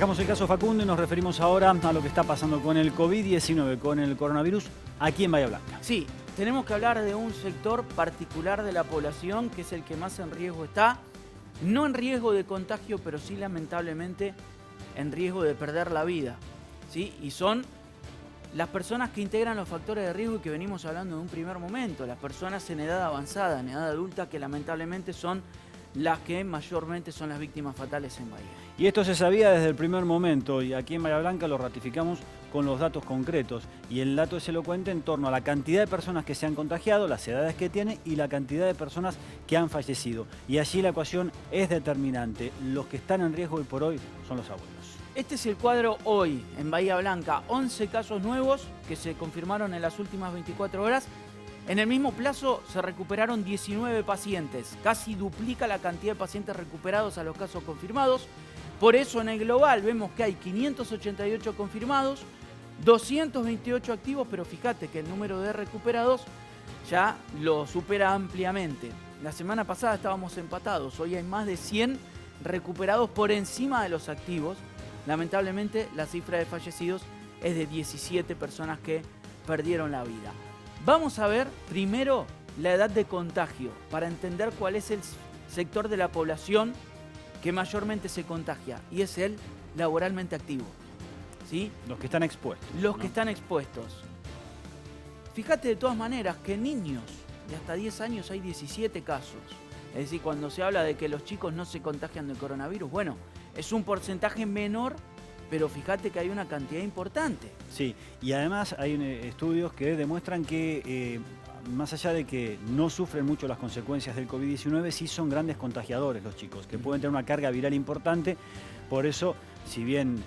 Dejamos el caso Facundo y nos referimos ahora a lo que está pasando con el COVID-19, con el coronavirus aquí en Bahía Blanca. Sí, tenemos que hablar de un sector particular de la población que es el que más en riesgo está. No en riesgo de contagio, pero sí lamentablemente en riesgo de perder la vida. ¿Sí? Y son las personas que integran los factores de riesgo y que venimos hablando en un primer momento. Las personas en edad avanzada, en edad adulta, que lamentablemente son las que mayormente son las víctimas fatales en Bahía. Y esto se sabía desde el primer momento y aquí en Bahía Blanca lo ratificamos con los datos concretos. Y el dato es elocuente en torno a la cantidad de personas que se han contagiado, las edades que tienen y la cantidad de personas que han fallecido. Y allí la ecuación es determinante. Los que están en riesgo hoy por hoy son los abuelos. Este es el cuadro hoy en Bahía Blanca. 11 casos nuevos que se confirmaron en las últimas 24 horas. En el mismo plazo se recuperaron 19 pacientes. Casi duplica la cantidad de pacientes recuperados a los casos confirmados. Por eso en el global vemos que hay 588 confirmados, 228 activos, pero fíjate que el número de recuperados ya lo supera ampliamente. La semana pasada estábamos empatados, hoy hay más de 100 recuperados por encima de los activos. Lamentablemente la cifra de fallecidos es de 17 personas que perdieron la vida. Vamos a ver primero la edad de contagio para entender cuál es el sector de la población que mayormente se contagia y es el laboralmente activo. ¿Sí? Los que están expuestos. Los que están expuestos. Fíjate de todas maneras que en niños de hasta 10 años hay 17 casos. Es decir, cuando se habla de que los chicos no se contagian del coronavirus, bueno, es un porcentaje menor, pero fíjate que hay una cantidad importante. Sí, y además hay estudios que demuestran que más allá de que no sufren mucho las consecuencias del COVID-19, sí son grandes contagiadores los chicos, que pueden tener una carga viral importante. Por eso, si bien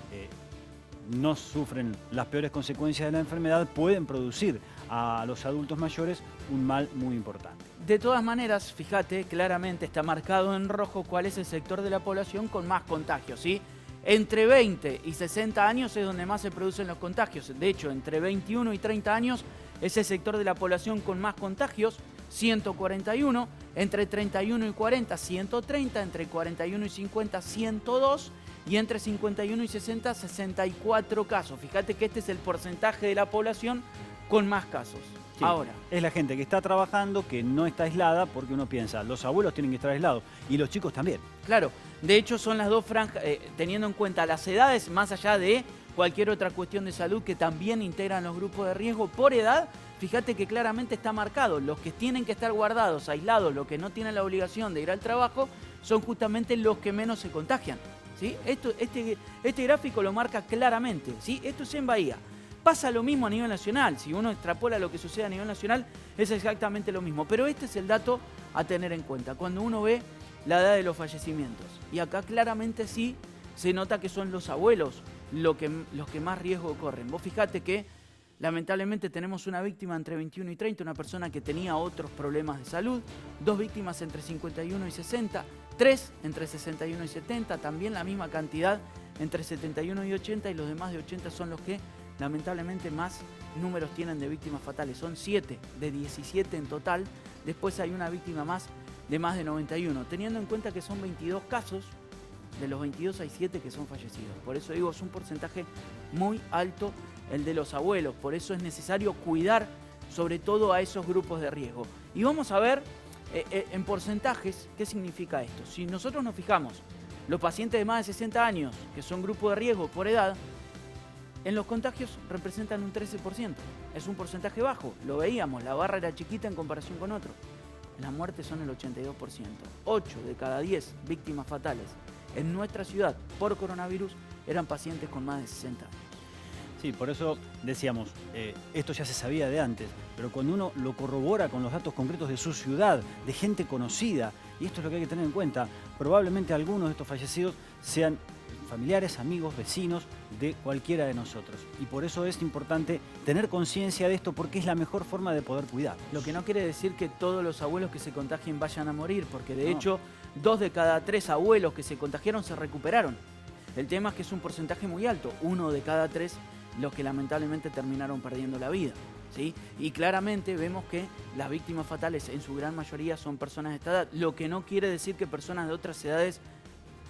no sufren las peores consecuencias de la enfermedad, pueden producir a los adultos mayores un mal muy importante. De todas maneras, fíjate, claramente está marcado en rojo cuál es el sector de la población con más contagios, ¿sí? Entre 20 y 60 años es donde más se producen los contagios. De hecho, entre 21 y 30 años es el sector de la población con más contagios, 141. Entre 31 y 40, 130. Entre 41 y 50, 102. Y entre 51 y 60, 64 casos. Fíjate que este es el porcentaje de la población con más casos. Sí, ahora, es la gente que está trabajando, que no está aislada, porque uno piensa, los abuelos tienen que estar aislados y los chicos también. Claro, de hecho son las dos franjas, teniendo en cuenta las edades, más allá de cualquier otra cuestión de salud que también integran los grupos de riesgo por edad, fíjate que claramente está marcado. Los que tienen que estar guardados, aislados, los que no tienen la obligación de ir al trabajo, son justamente los que menos se contagian. ¿Sí? Este gráfico lo marca claramente, ¿sí? Esto es en Bahía. Pasa lo mismo a nivel nacional. Si uno extrapola lo que sucede a nivel nacional, es exactamente lo mismo. Pero este es el dato a tener en cuenta cuando uno ve la edad de los fallecimientos. Y acá claramente sí se nota que son los abuelos los que más riesgo corren. Vos fijate que lamentablemente tenemos una víctima entre 21 y 30, una persona que tenía otros problemas de salud, 2 víctimas entre 51 y 60, 3 entre 61 y 70, también la misma cantidad entre 71 y 80 y los demás de 80 son los que lamentablemente más números tienen de víctimas fatales. Son 7 de 17 en total. Después hay una víctima más de más de 91. Teniendo en cuenta que son 22 casos, de los 22 hay 7 que son fallecidos. Por eso digo, es un porcentaje muy alto el de los abuelos. Por eso es necesario cuidar sobre todo a esos grupos de riesgo. Y vamos a ver en porcentajes qué significa esto. Si nosotros nos fijamos, los pacientes de más de 60 años, que son grupo de riesgo por edad, en los contagios representan un 13%. Es un porcentaje bajo, lo veíamos, la barra era chiquita en comparación con otros. Las muertes son el 82%. 8 de cada 10 víctimas fatales en nuestra ciudad por coronavirus eran pacientes con más de 60 años. Sí, por eso decíamos, esto ya se sabía de antes, pero cuando uno lo corrobora con los datos concretos de su ciudad, de gente conocida, y esto es lo que hay que tener en cuenta, probablemente algunos de estos fallecidos sean familiares, amigos, vecinos de cualquiera de nosotros. Y por eso es importante tener conciencia de esto porque es la mejor forma de poder cuidar. Lo que no quiere decir que todos los abuelos que se contagien vayan a morir, porque de hecho 2 de cada 3 abuelos que se contagiaron se recuperaron. El tema es que es un porcentaje muy alto, 1 de cada 3 los que lamentablemente terminaron perdiendo la vida. ¿Sí? Y claramente vemos que las víctimas fatales en su gran mayoría son personas de esta edad, lo que no quiere decir que personas de otras edades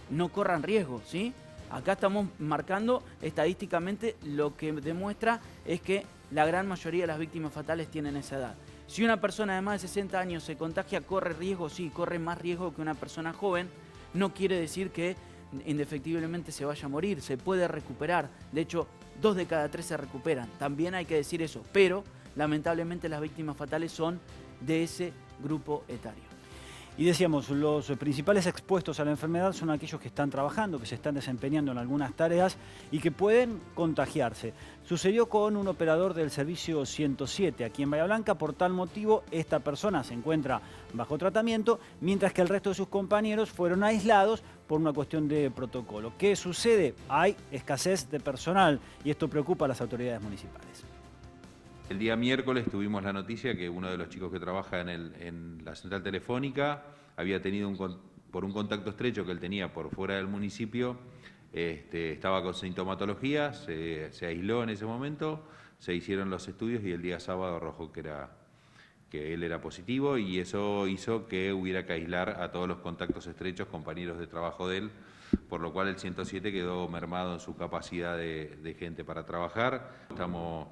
no corran riesgo, ¿sí? Acá estamos marcando estadísticamente lo que demuestra es que la gran mayoría de las víctimas fatales tienen esa edad. Si una persona de más de 60 años se contagia, corre riesgo, sí, corre más riesgo que una persona joven. No quiere decir que indefectiblemente se vaya a morir, se puede recuperar. De hecho, 2 de cada 3 se recuperan. También hay que decir eso, pero lamentablemente las víctimas fatales son de ese grupo etario. Y decíamos, los principales expuestos a la enfermedad son aquellos que están trabajando, que se están desempeñando en algunas tareas y que pueden contagiarse. Sucedió con un operador del servicio 107 aquí en Bahía Blanca. Por tal motivo, esta persona se encuentra bajo tratamiento, mientras que el resto de sus compañeros fueron aislados por una cuestión de protocolo. ¿Qué sucede? Hay escasez de personal y esto preocupa a las autoridades municipales. El día miércoles tuvimos la noticia que uno de los chicos que trabaja en la central telefónica había tenido por un contacto estrecho que él tenía por fuera del municipio, estaba con sintomatología, se aisló en ese momento, se hicieron los estudios y el día sábado arrojó que él era positivo, y eso hizo que hubiera que aislar a todos los contactos estrechos, compañeros de trabajo de él, por lo cual el 107 quedó mermado en su capacidad de gente para trabajar. Estamos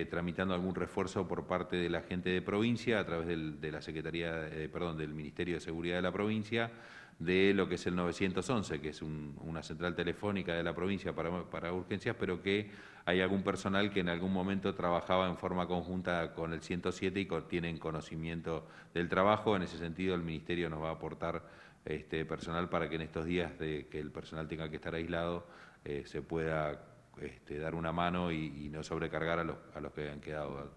tramitando algún refuerzo por parte de la gente de provincia a través de la Secretaría, del Ministerio de Seguridad de la provincia, de lo que es el 911, que es una central telefónica de la provincia para urgencias, pero que hay algún personal que en algún momento trabajaba en forma conjunta con el 107 y tienen conocimiento del trabajo. En ese sentido, el Ministerio nos va a aportar personal para que en estos días de que el personal tenga que estar aislado se pueda dar una mano y no sobrecargar a los que han quedado